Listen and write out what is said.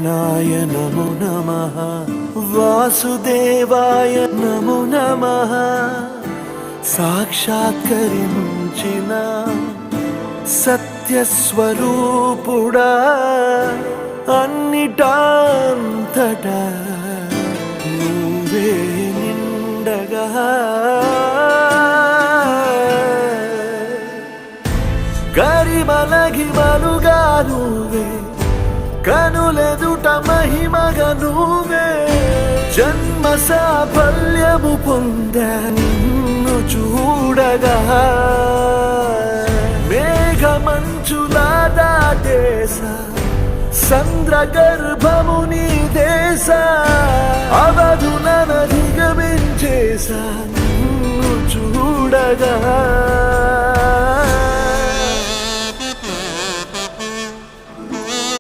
నారాయణాయ నమో నమః వాసుదేవాయ నమో నమః సాక్షాత్కరించిన సత్యస్వరూపుడా అన్నిటాంతటా నువ్వే నిండగా గరిమలగిమలుగా నువ్వే కనులెదుట మహిమగా నువ్వే జన్మ సాఫల్యము పొందా నిన్ను చూడగా మేఘమంచులా దాటేసా సంద్ర గర్భము నీ దేశ అవధులను అధిగమించేసా నిన్ను చూడగా